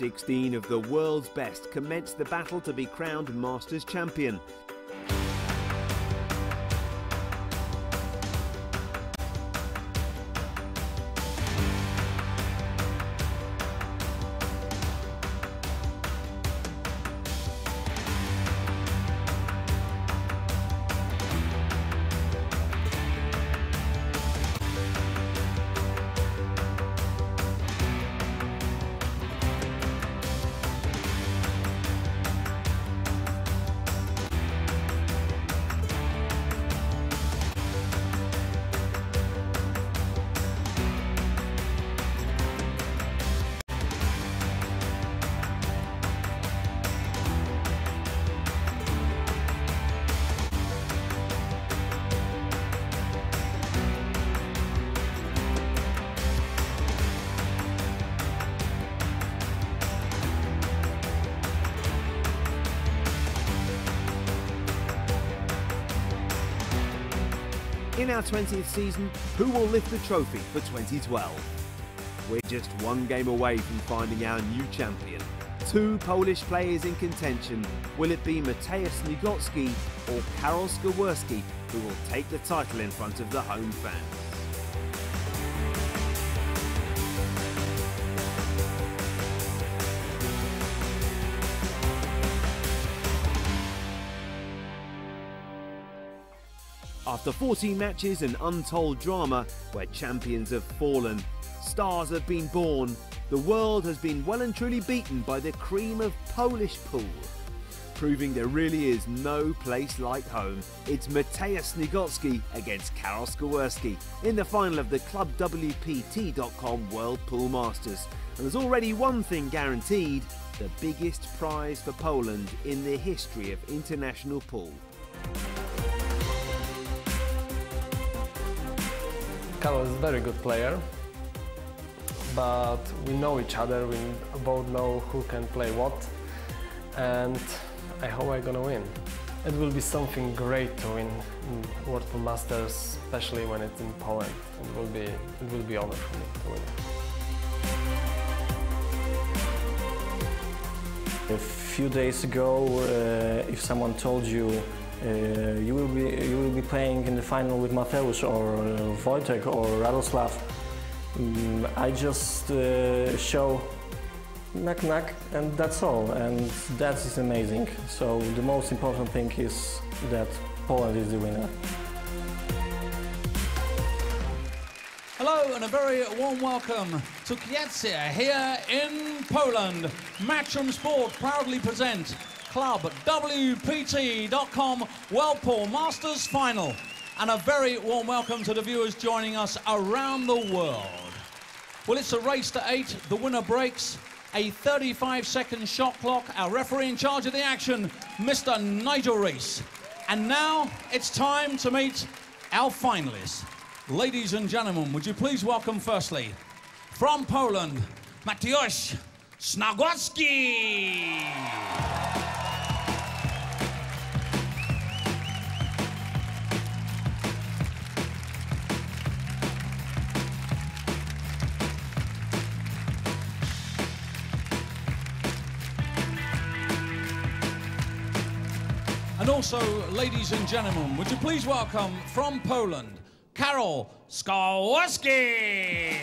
16 of the world's best commenced the battle to be crowned Masters champion. In our 20th season, who will lift the trophy for 2012? We're just one game away from finding our new champion. Two Polish players in contention. Will it be Sniegocki or Karol Skowerski who will take the title in front of the home fans? After 14 matches and untold drama where champions have fallen, stars have been born, the world has been well and truly beaten by the cream of Polish pool. Proving there really is no place like home, it's Sniegocki against Karol Skowerski in the final of the ClubWPT.com World Pool Masters. And there's already one thing guaranteed, the biggest prize for Poland in the history of international pool. Karol is a very good player, but we know each other, we both know who can play what, and I hope I'm gonna win. It will be something great to win World Pool Masters, especially when it's in Poland. It will be honor for me to win. A few days ago, if someone told you you will be playing in the final with Mateusz or Wojtek or Radoslav, I just show knock knock and that's all, and that is amazing. So the most important thing is that Poland is the winner. Hello and a very warm welcome to Kielce here in Poland. Matchroom Sport proudly present ClubWPT.com World Pool Masters Final. And a very warm welcome to the viewers joining us around the world. Well, it's a race to 8. The winner breaks. A 35-second shot clock. Our referee in charge of the action, Mr. Nigel Rees. And now it's time to meet our finalists. Ladies and gentlemen, would you please welcome firstly, from Poland, Sniegocki. And also, ladies and gentlemen, would you please welcome from Poland, Karol Skowerski.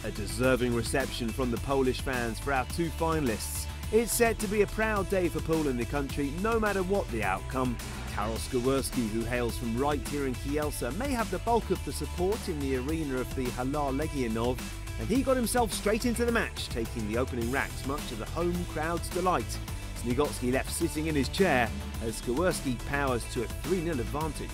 A deserving reception from the Polish fans for our two finalists. It's set to be a proud day for Poland in the country, no matter what the outcome. Karol Skowerski, who hails from right here in Kielce, may have the bulk of the support in the arena of the Hala Legionov, and he got himself straight into the match, taking the opening racks much to the home crowd's delight. Sniegocki left sitting in his chair as Skowerski powers to a 3-0 advantage.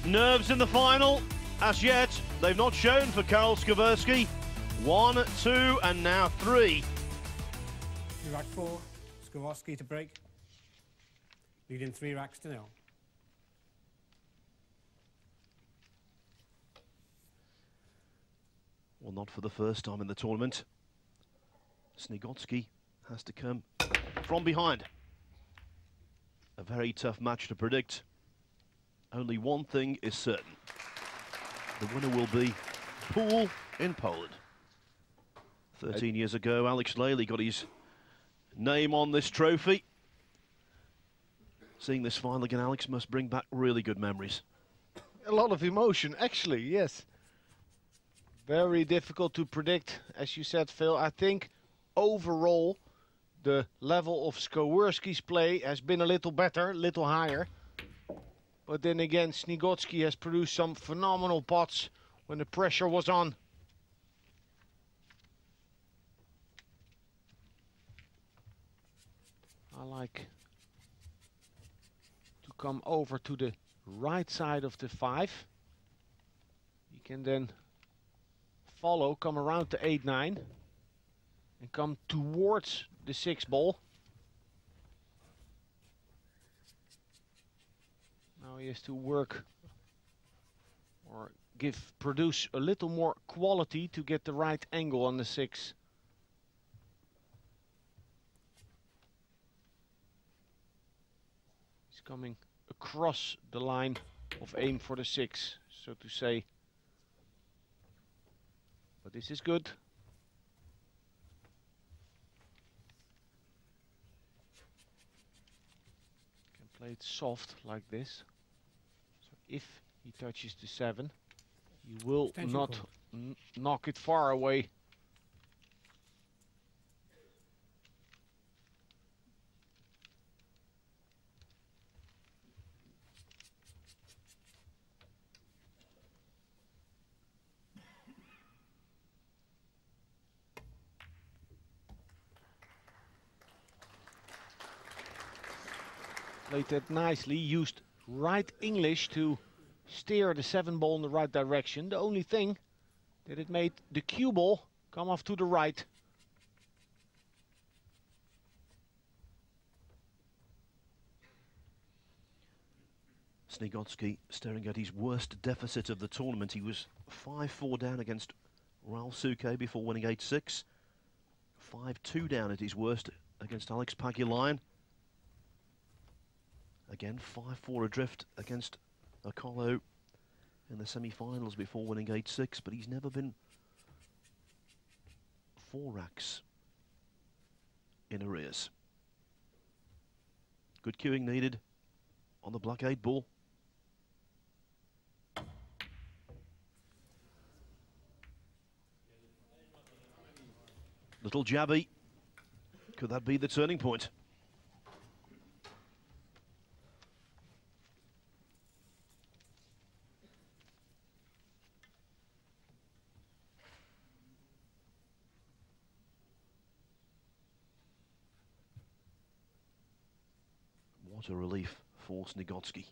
Nerves in the final. As yet, they've not shown for Karol Skowerski. 1, 2, and now 3. Rack 4, Skowerski to break. Leading 3 racks to 0. Well, not for the first time in the tournament. Sniegocki has to come from behind. A very tough match to predict. Only one thing is certain. The winner will be Pool in Poland. 13 years ago, Alex Lely got his name on this trophy. Seeing this final again, Alex, must bring back really good memories. A lot of emotion, actually, yes. Very difficult to predict, as you said, Phil. I think overall the level of Skowerski's play has been a little better, a little higher. But then again, Sniegocki has produced some phenomenal pots when the pressure was on. I like to come over to the right side of the 5. You can then follow, come around the 8-9 and come towards the 6 ball. Now he has to work or produce a little more quality to get the right angle on the 6. He's coming across the line of aim for the 6, so to say. But this is good. Can play it soft like this. So if he touches the 7, he will not knock it far away. Played that nicely, used right English to steer the 7 ball in the right direction. The only thing that it made the cue ball come off to the right. Sniegocki staring at his worst deficit of the tournament. He was 5-4 down against Raul Suke before winning 8-6. 5-2 down at his worst against Alex Pagulayan. Again, 5-4 adrift against Akolo in the semi-finals before winning 8-6, but he's never been 4 racks in arrears. Good cueing needed on the black 8 ball. Little jabby. Could that be the turning point? What a relief for Sniegocki.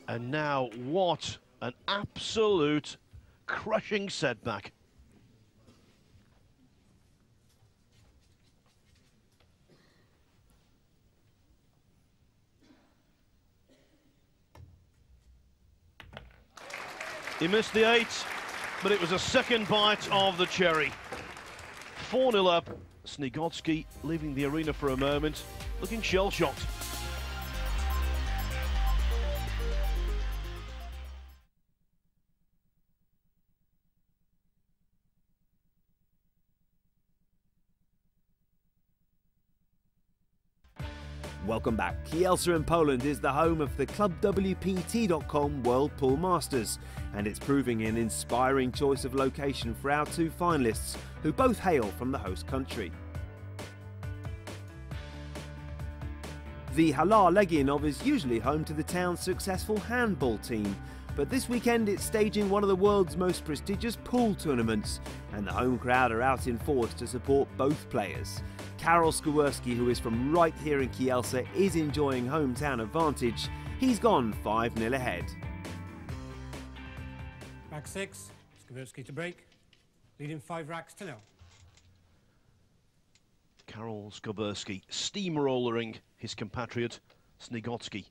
And now, what an absolute crushing setback. He missed the 8, but it was a second bite of the cherry. 4-0 up, Sniegocki leaving the arena for a moment, looking shell-shocked. Welcome back. Kielce in Poland is the home of the ClubWPT.com World Pool Masters, and it's proving an inspiring choice of location for our 2 finalists, who both hail from the host country. The Halar Legionov is usually home to the town's successful handball team, But this weekend it's staging one of the world's most prestigious pool tournaments, and the home crowd are out in force to support both players. Karol Skowerski, who is from right here in Kielce, is enjoying hometown advantage. He's gone 5-0 ahead. Rack 6, Skowerski to break, leading 5 racks to 0. Karol Skowerski steamrollering his compatriot Sniegocki.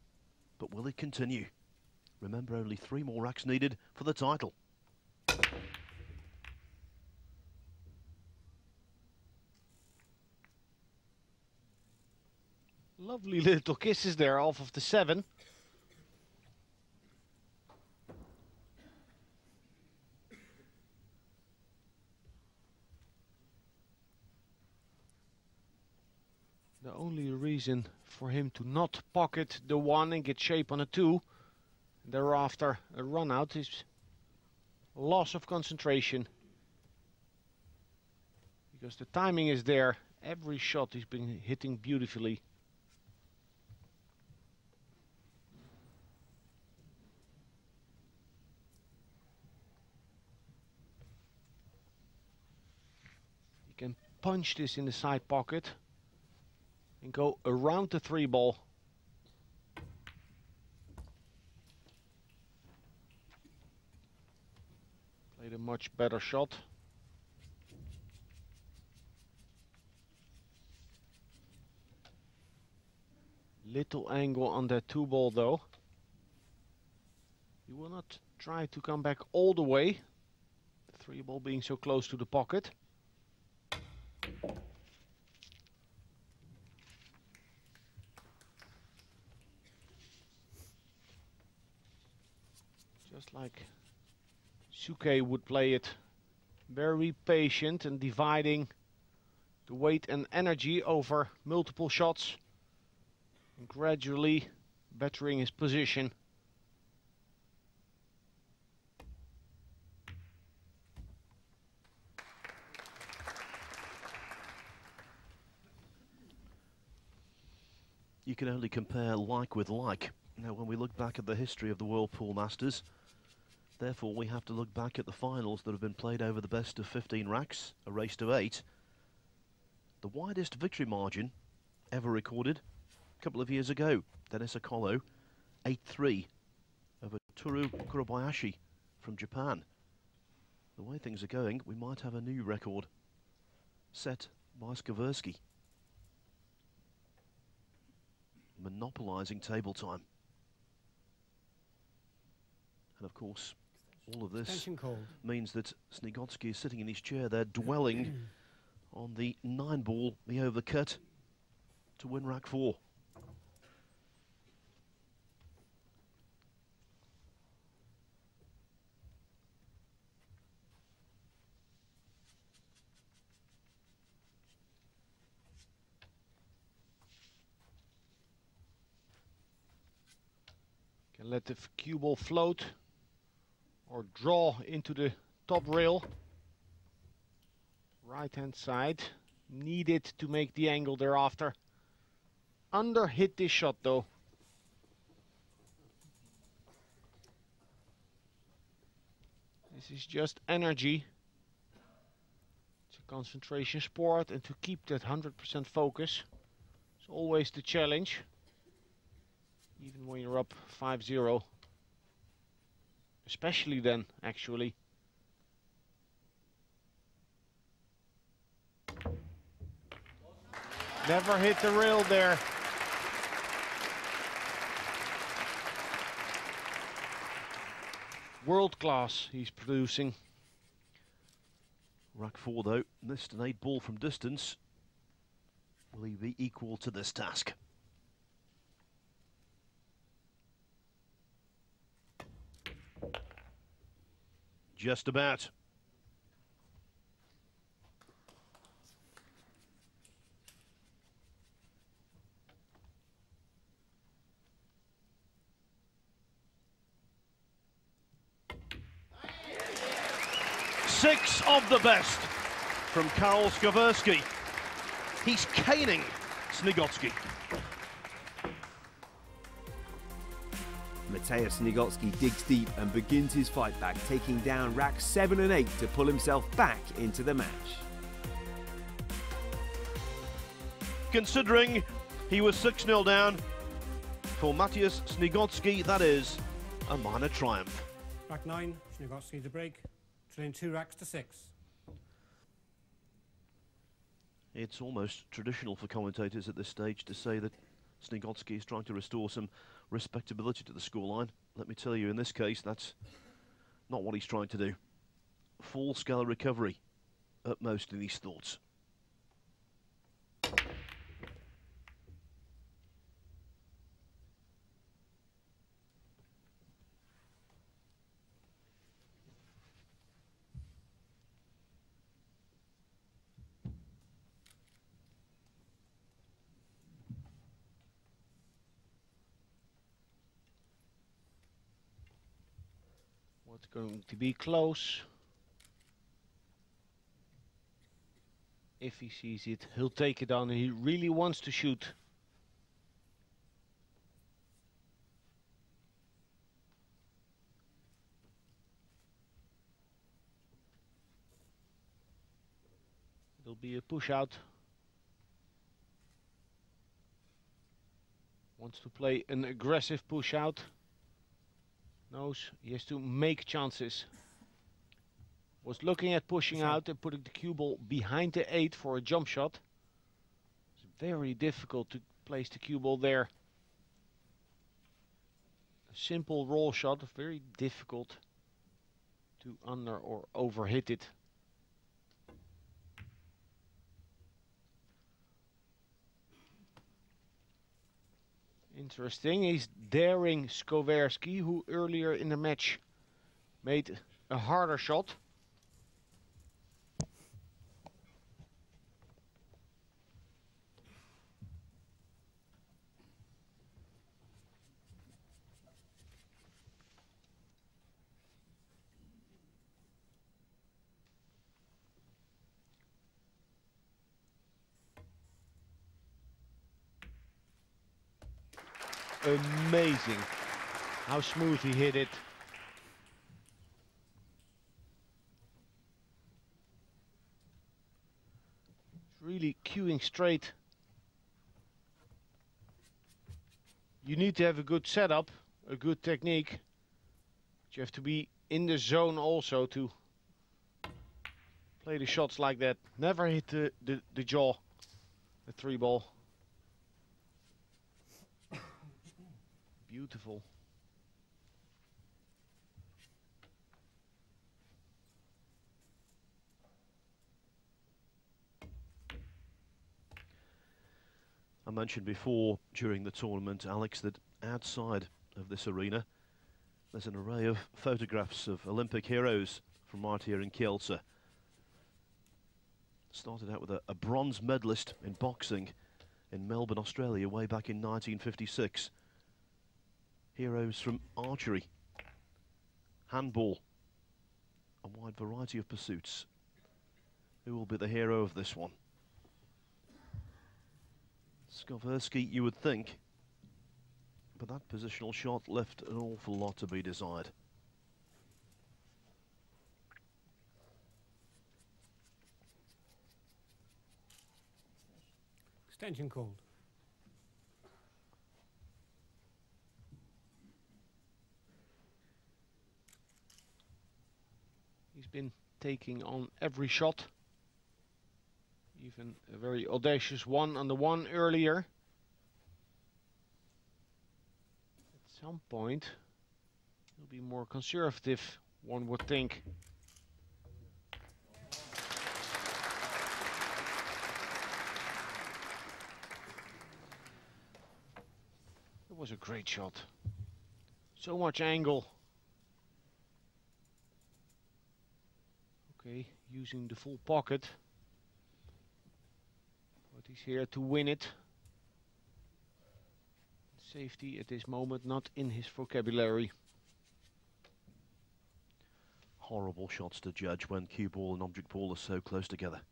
But will it continue? Remember, only 3 more racks needed for the title. Lovely little kisses there off of the 7. The only reason for him to not pocket the 1 and get shape on a 2, thereafter a run out, is loss of concentration. Because the timing is there, every shot he's been hitting beautifully. You can punch this in the side pocket and go around the 3 ball. Played a much better shot. Little angle on that 2 ball though. You will not try to come back all the way. The 3 ball being so close to the pocket. Just like Suke would play it, very patient and dividing the weight and energy over multiple shots and gradually bettering his position. You can only compare like with like. Now, when we look back at the history of the World Pool Masters, therefore we have to look back at the finals that have been played over the best of 15 racks, a race to 8. The widest victory margin ever recorded a couple of years ago. Dennis Akolo, 8-3 over Toru Kurobayashi from Japan. The way things are going, we might have a new record set by Skowerski. Monopolising table time. And of course, all of this means that Sniegocki is sitting in his chair there, dwelling on the 9 ball, the overcut, to win rack 4. Can let the cue ball float or draw into the top rail. Right hand side, needed to make the angle thereafter. Under hit this shot though. This is just energy. It's a concentration sport, and to keep that 100% focus is always the challenge. Even when you're up 5-0. Especially then, actually. Never hit the rail there. World class he's producing. Rack 4 though, missed an 8 ball from distance. Will he be equal to this task? Just about. Six of the best from Karol Skowerski. He's caning Sniegocki. Mateusz Sniegocki digs deep and begins his fight back, taking down racks 7 and 8 to pull himself back into the match. Considering he was 6-0 down, for Mateusz Sniegocki, that is a minor triumph. Rack 9, Sniegocki to break, trailing 2 racks to 6. It's almost traditional for commentators at this stage to say that Sniegocki is trying to restore some respectability to the scoreline. Let me tell you, in this case, that's not what he's trying to do. Full-scale recovery, at most in his thoughts. It's going to be close. If he sees it, he'll take it on. He really wants to shoot. It'll be a push out. Wants to play an aggressive push out. Knows he has to make chances. Was looking at pushing out and putting the cue ball behind the 8 for a jump shot. It's very difficult to place the cue ball there. A simple roll shot, very difficult to under or over hit it. Interesting, he's daring Skowerski, who earlier in the match made a harder shot. Amazing how smooth he hit it. Really cueing straight. You need to have a good setup, a good technique. But you have to be in the zone also to play the shots like that. Never hit the jaw, the 3 ball. Beautiful. I mentioned before during the tournament, Alex, that outside of this arena there's an array of photographs of Olympic heroes from right here in Kielce. Started out with a bronze medalist in boxing in Melbourne, Australia, way back in 1956. Heroes from archery, handball, a wide variety of pursuits. Who will be the hero of this one? Skowerski, you would think, but that positional shot left an awful lot to be desired. Extension called. He's been taking on every shot. Even a very audacious one on the 1 earlier. At some point, he'll be more conservative, one would think. It was a great shot. So much angle. Okay, using the full pocket. But he's here to win it. Safety at this moment not in his vocabulary. Horrible shots to judge when cue ball and object ball are so close together.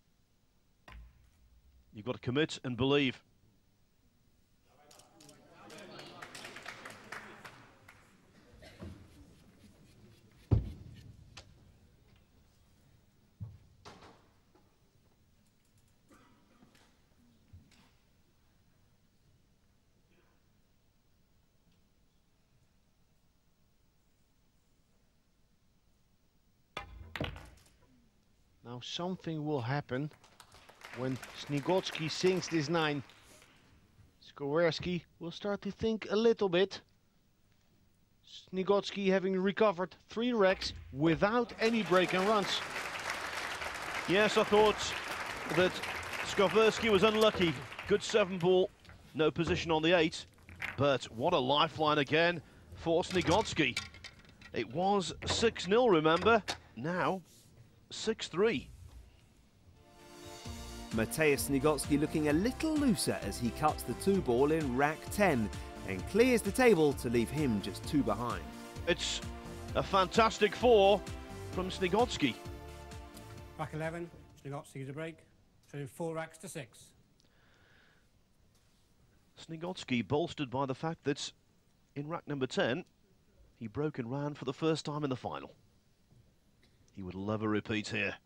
You've got to commit and believe. Now something will happen when Sniegocki sinks this 9. Skowerski will start to think a little bit. Sniegocki having recovered 3 racks without any break and runs. Yes, I thought that Skowerski was unlucky. Good 7 ball, no position on the 8. But what a lifeline again for Sniegocki. It was 6-0, remember? Now 6-3. Mateusz Sniegocki looking a little looser as he cuts the 2 ball in rack 10 and clears the table to leave him just 2 behind. It's a fantastic 4 from Sniegocki. Rack 11, Sniegocki to break, trailing 4 racks to 6. Sniegocki bolstered by the fact that in rack number 10 he broke and ran for the first time in the final. He would love a repeat here.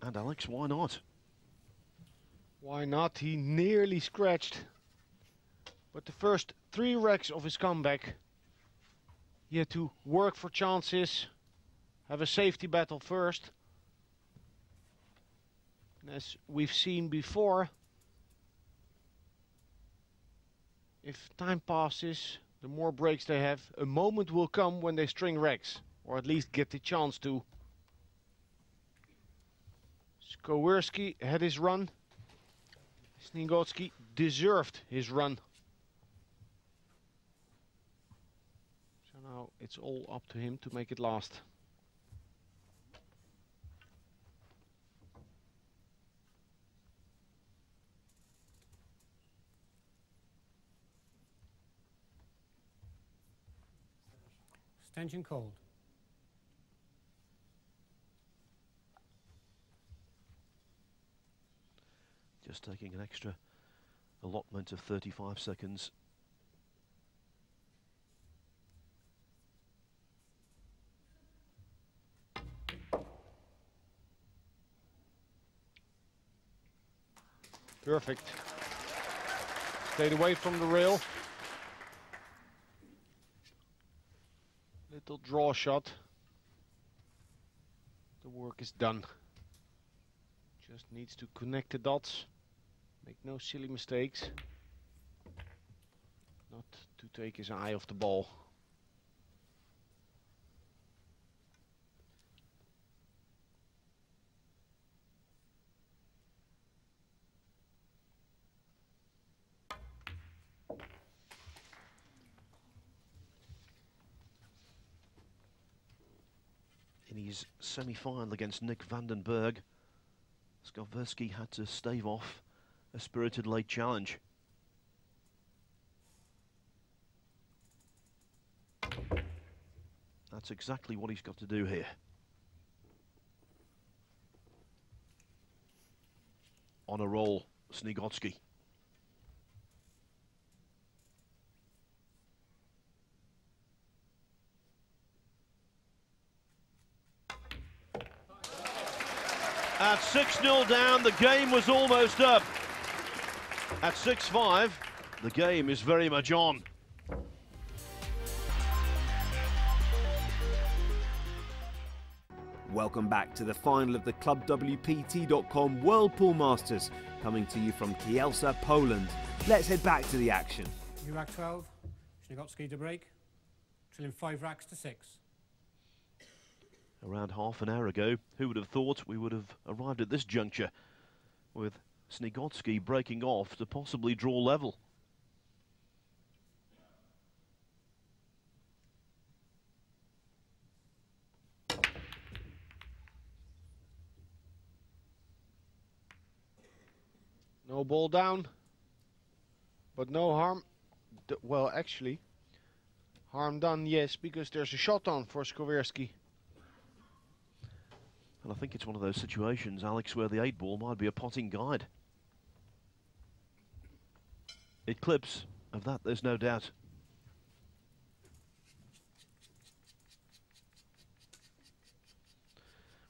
And Alex, why not? Why not? He nearly scratched. But the first 3 racks of his comeback, he had to work for chances, have a safety battle first. And as we've seen before, if time passes, the more breaks they have, a moment will come when they string racks, or at least get the chance to. Skowerski had his run. Sniegocki deserved his run. So now it's all up to him to make it last. Tension cold. Just taking an extra allotment of 35 seconds. Perfect. Stayed away from the rail. Little draw shot. The work is done. Just needs to connect the dots. Make no silly mistakes. Not to take his eye off the ball. In his semi-final against Nick Vandenberg, Skowerski had to stave off a spirited late challenge. That's exactly what he's got to do here. On a roll, Sniegocki. At 6-0 down, the game was almost up. At 6-5, the game is very much on. Welcome back to the final of the ClubWPT.com World Pool Masters, coming to you from Kielce, Poland. Let's head back to the action. New rack 12, Sniegocki to break, trailing 5 racks to 6. Around half an hour ago, who would have thought we would have arrived at this juncture with Sniegocki breaking off to possibly draw level. No ball down, but no harm. Well, actually, harm done, yes, because there's a shot on for Skowerski. And I think it's one of those situations, Alex, where the 8 ball might be a potting guide. It clips, of that there's no doubt.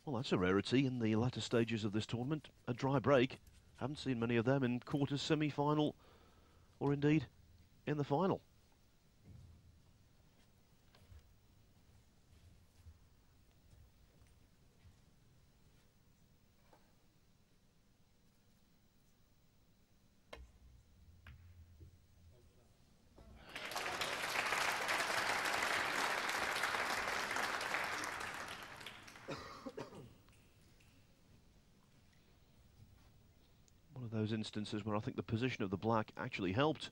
Well, that's a rarity in the latter stages of this tournament. A dry break. Haven't seen many of them in quarters, semi-final, or indeed in the final. Those instances where I think the position of the black actually helped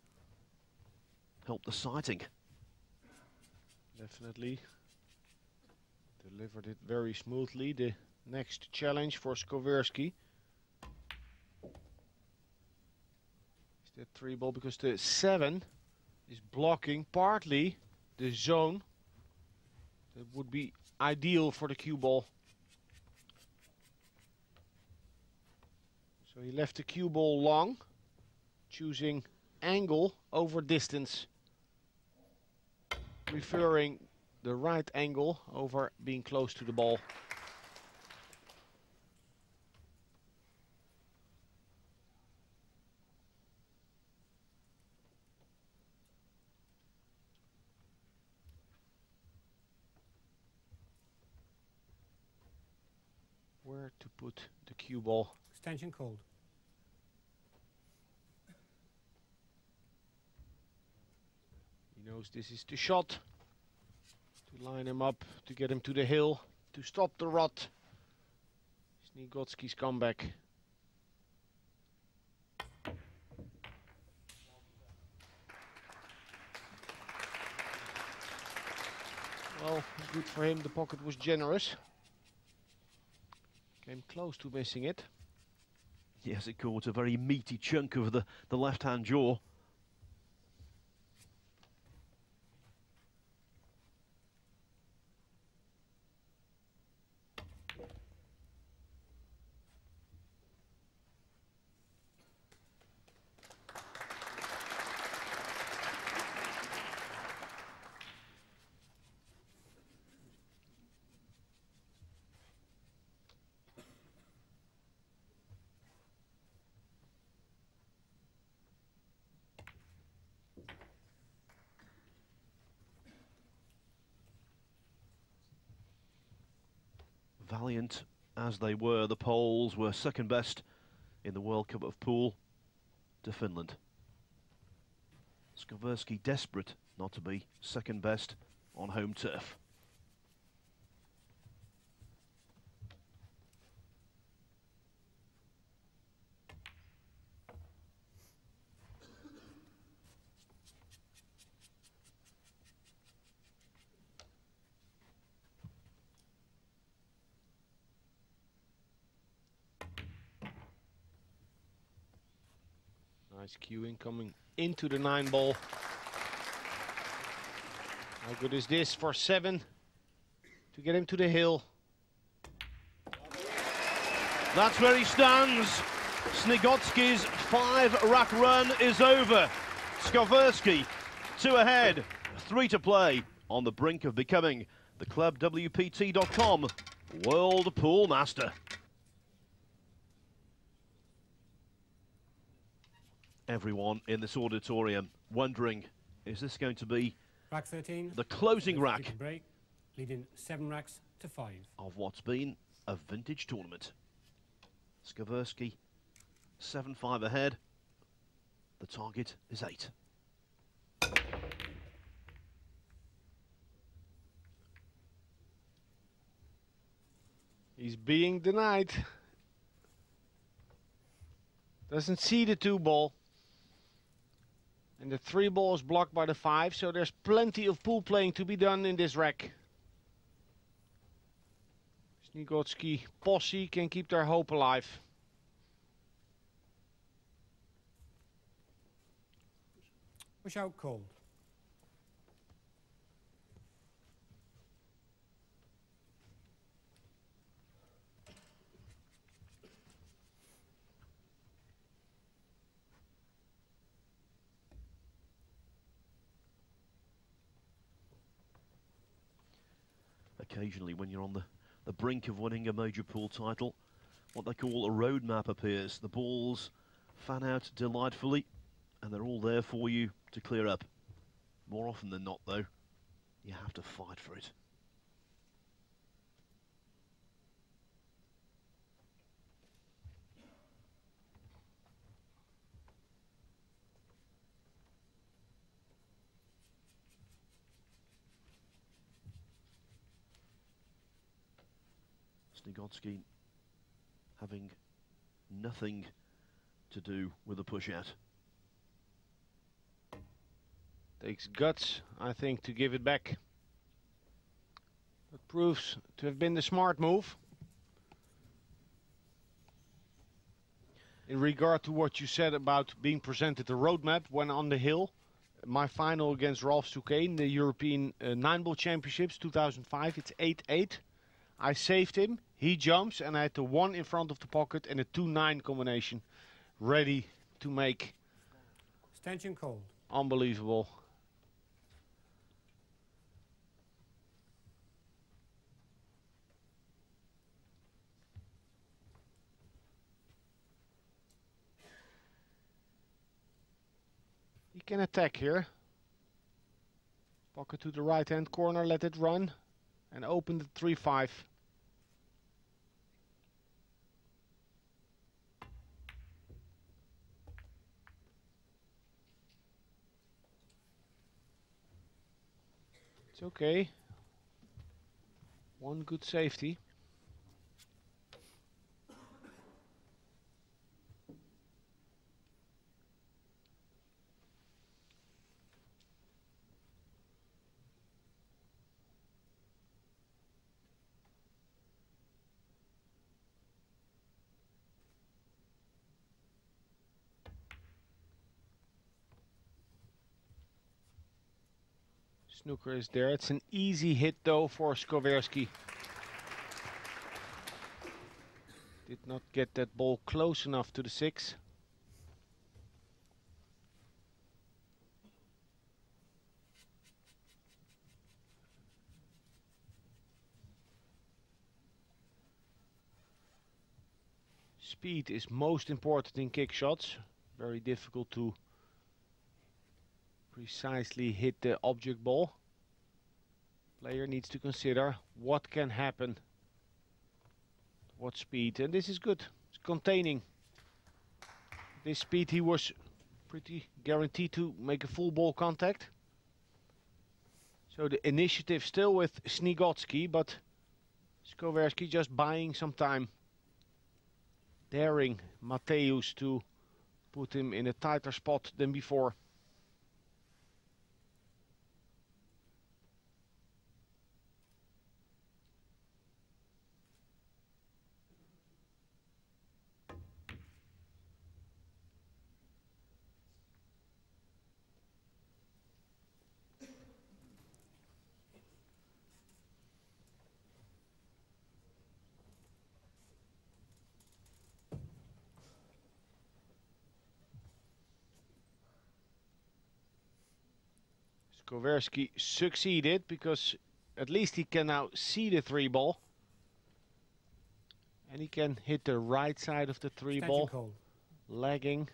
the sighting. Definitely delivered it very smoothly. The next challenge for Skowerski is that 3 ball, because the 7 is blocking partly the zone that would be ideal for the cue ball. So he left the cue ball long, choosing angle over distance, preferring the right angle over being close to the ball. Where to put the cue ball? Extension called. He knows this is the shot to line him up, to get him to the hill, to stop the rot. Sniegocki's comeback. Well, good for him, the pocket was generous. Came close to missing it. Yes, it caught a very meaty chunk of the left-hand jaw. Valiant as they were, the Poles were second best in the World Cup of Pool to Finland. Skowerski desperate not to be second best on home turf. Nice cueing coming into the 9 ball. How good is this for 7 to get him to the hill? That's where he stands. Sniegocki's 5-rack run is over. Skowerski 2 ahead, 3 to play, on the brink of becoming the clubwpt.com World Pool Master. Everyone in this auditorium wondering, is this going to be Rack 13. the closing rack Break, leading 7 racks to 5. of what's been a vintage tournament? Skowerski 7-5 ahead. The target is 8. He's being denied. Doesn't see the 2 ball. And the 3 ball is blocked by the 5, so there's plenty of pool playing to be done in this rack. Sniegocki posse can keep their hope alive. Push out called. Occasionally when you're on the the brink of winning a major pool title. What they call a roadmap appears. The balls fan out delightfully, and they're all there for you to clear up. More often than not, though, you have to fight for it. Sniegocki having nothing to do with the push out. Takes guts, I think, to give it back. That proves to have been the smart move. In regard to what you said about being presented a roadmap when on the hill, my final against Rolf Souquet in the European 9-ball Championships 2005, it's 8-8. I saved him, he jumps, and I had the 1 in front of the pocket and a 2-9 combination ready to make. Stanchion cold. Unbelievable. He can attack here. Pocket to the right hand corner, let it run, and open the 3-5. It's okay. One good safety. Snooker is there. It's an easy hit though for Skowerski. Did not get that ball close enough to the 6. Speed is most important in kick shots. Very difficult to precisely hit the object ball. Player needs to consider what can happen, what speed, and this is good. It's containing. This speed he was pretty guaranteed to make a full ball contact. So the initiative still with Sniegocki, but Skowerski just buying some time, daring Mateusz to put him in a tighter spot than before. Skowerski succeeded because at least he can now see the 3-ball. And he can hit the right side of the 3-ball, lagging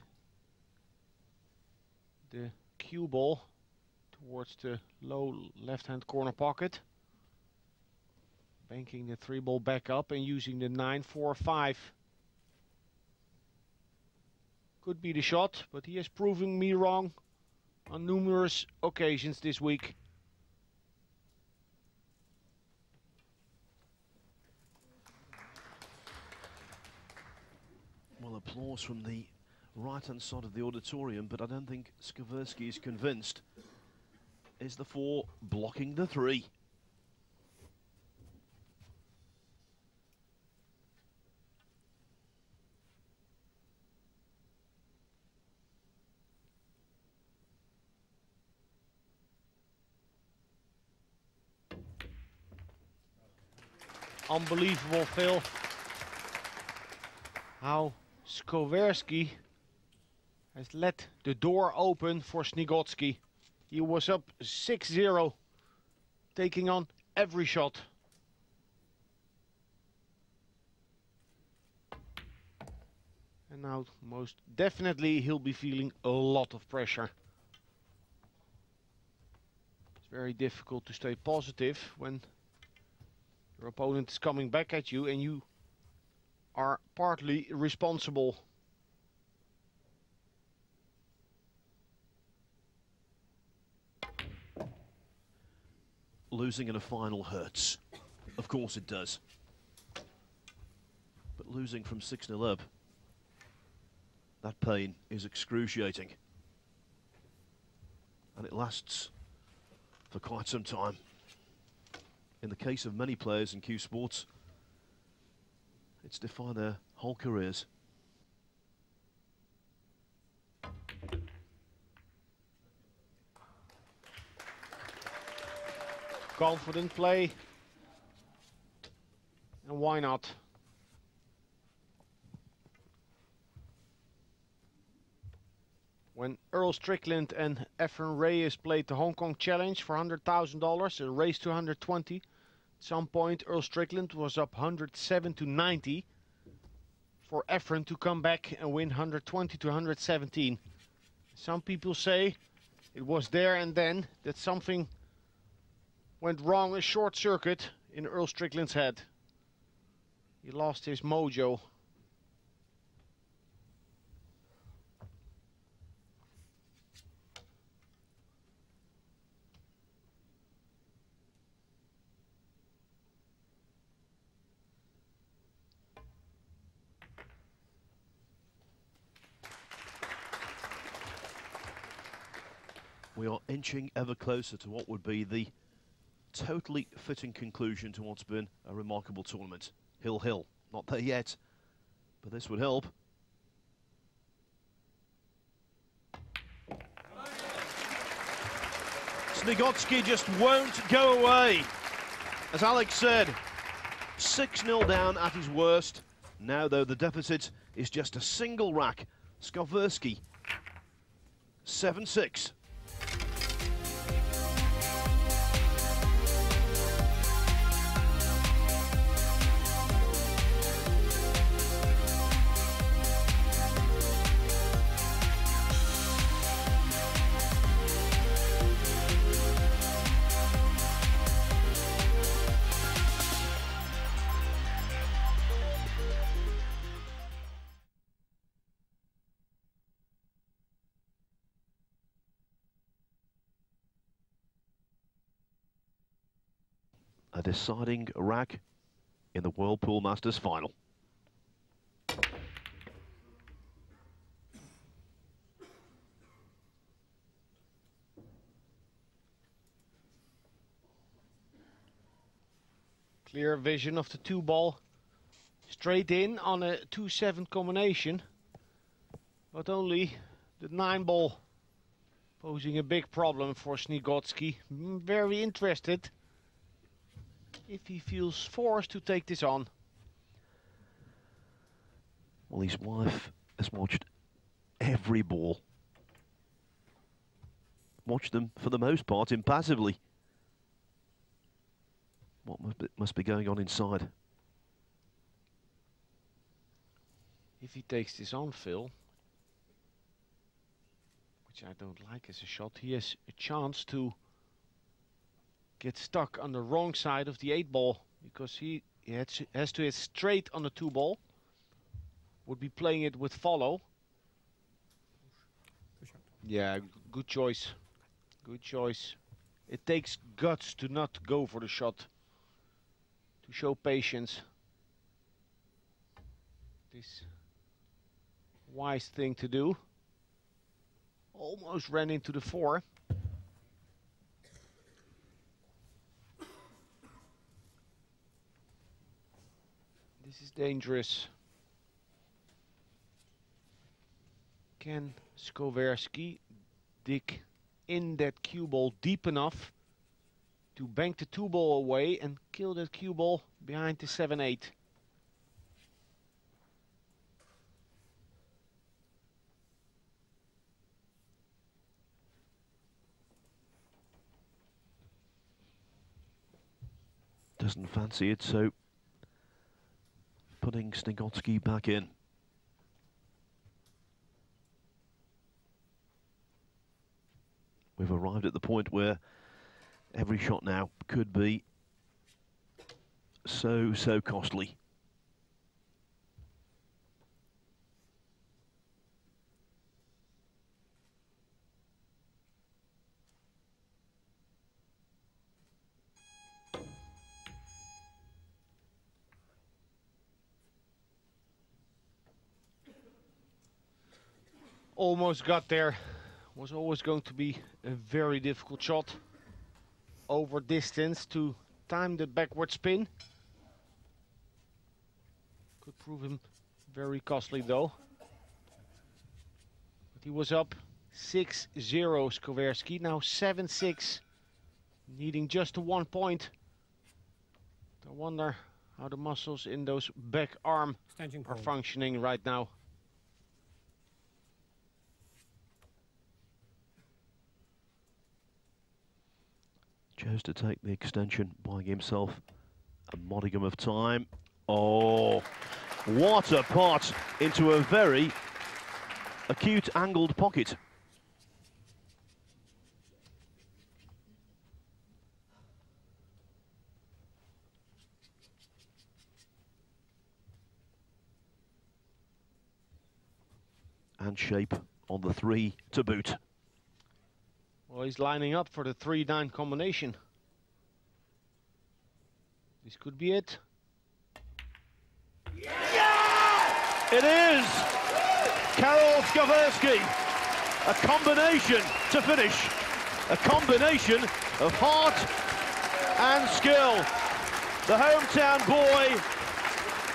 the cue ball towards the low left-hand corner pocket. Banking the 3-ball back up and using the 9-4-5. Could be the shot, but he is proving me wrong on numerous occasions this week. Well, applause from the right-hand side of the auditorium, but I don't think Skowerski is convinced. Is the 4 blocking the 3? Unbelievable, Phil. How Skowerski has let the door open for Sniegocki. He was up 6-0, taking on every shot. And now most definitely he'll be feeling a lot of pressure. It's very difficult to stay positive when your opponent is coming back at you and you are partly responsible. Losing in a final hurts. Of course it does. But losing from 6-0 up, that pain is excruciating. And it lasts for quite some time. In the case of many players in Q Sports, it's defined their whole careers. Confident play. And why not? When Earl Strickland and Efren Reyes played the Hong Kong Challenge for $100,000, a race to 120. At some point, Earl Strickland was up 107 to 90 for Efren to come back and win 120 to 117. Some people say it was there and then that something went wrong, a short circuit in Earl Strickland's head. He lost his mojo. We are inching ever closer to what would be the totally fitting conclusion to what's been a remarkable tournament. Hill, not there yet, but this would help. Sniegocki just won't go away. As Alex said, 6-0 down at his worst. Now, though, the deficit is just a single rack. Skowerski, 7-6. A deciding rack in the Whirlpool Masters final. Clear vision of the 2-ball. Straight in on a 2-7 combination. But only the 9-ball posing a big problem for Sniegocki. Very interested if he feels forced to take this on. Well, his wife has watched every ball. Watched them, for the most part, impassively. What must be going on inside? If he takes this on, Phil, which I don't like as a shot, he has a chance to get stuck on the wrong side of the 8-ball, because he has to hit straight on the 2-ball. Would be playing it with follow. Yeah, good choice. Good choice. It takes guts to not go for the shot, to show patience. This wise thing to do. Almost ran into the 4. This is dangerous. Can Skowerski dig in that cue ball deep enough to bank the 2-ball away and kill that cue ball behind the 7-8? Doesn't fancy it, so putting Sniegocki back in. We've arrived at the point where every shot now could be so costly. Almost got there. Was always going to be a very difficult shot. Over distance to time the backward spin. Could prove him very costly though. But he was up 6-0, Skowerski. Now 7-6. Needing just a 1 point. I wonder how the muscles in those back arm are functioning right now. Chose to take the extension, buying himself a modicum of time. Oh, what a pot into a very acute angled pocket. And shape on the 3 to boot. Well, he's lining up for the 3-9 combination. This could be it. Yeah! It is! Karol Skowerski. A combination to finish. A combination of heart and skill. The hometown boy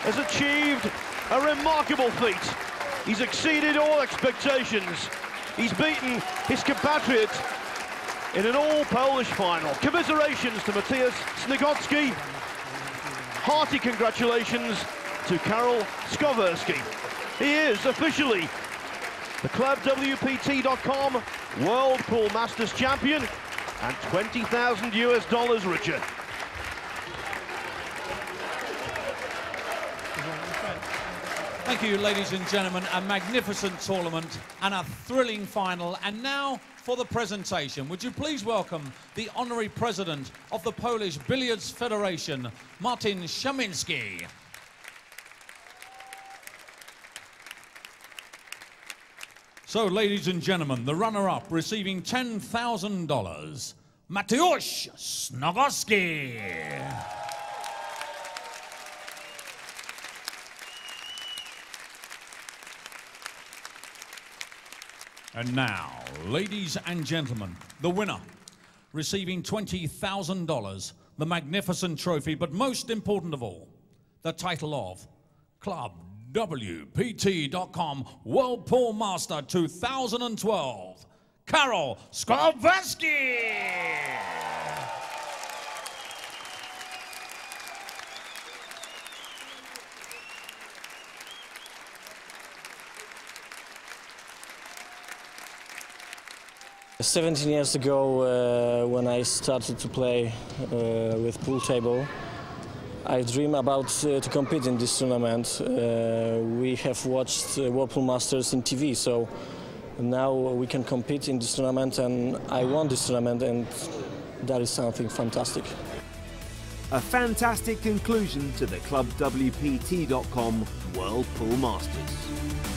has achieved a remarkable feat. He's exceeded all expectations. He's beaten his compatriot in an all-Polish final. Commiserations to Matthias Sniegocki. Hearty congratulations to Karol Skowerski. He is officially the Club WPT.com World Pool Masters champion and $20,000 richer. Thank you, ladies and gentlemen. A magnificent tournament and a thrilling final. And now for the presentation. Would you please welcome the Honorary President of the Polish Billiards Federation, Martin Szymanski. So, ladies and gentlemen, the runner-up receiving $10,000, Mateusz Sniegocki. And now, ladies and gentlemen, the winner, receiving $20,000, the magnificent trophy, but most important of all, the title of Club WPT.com World Pool Master 2012, Karol Skowerski. 17 years ago, when I started to play with pool table, I dream about to compete in this tournament. We have watched World Pool Masters in TV, so now we can compete in this tournament, and I won this tournament, and that is something fantastic. A fantastic conclusion to the Club WPT.com World Pool Masters.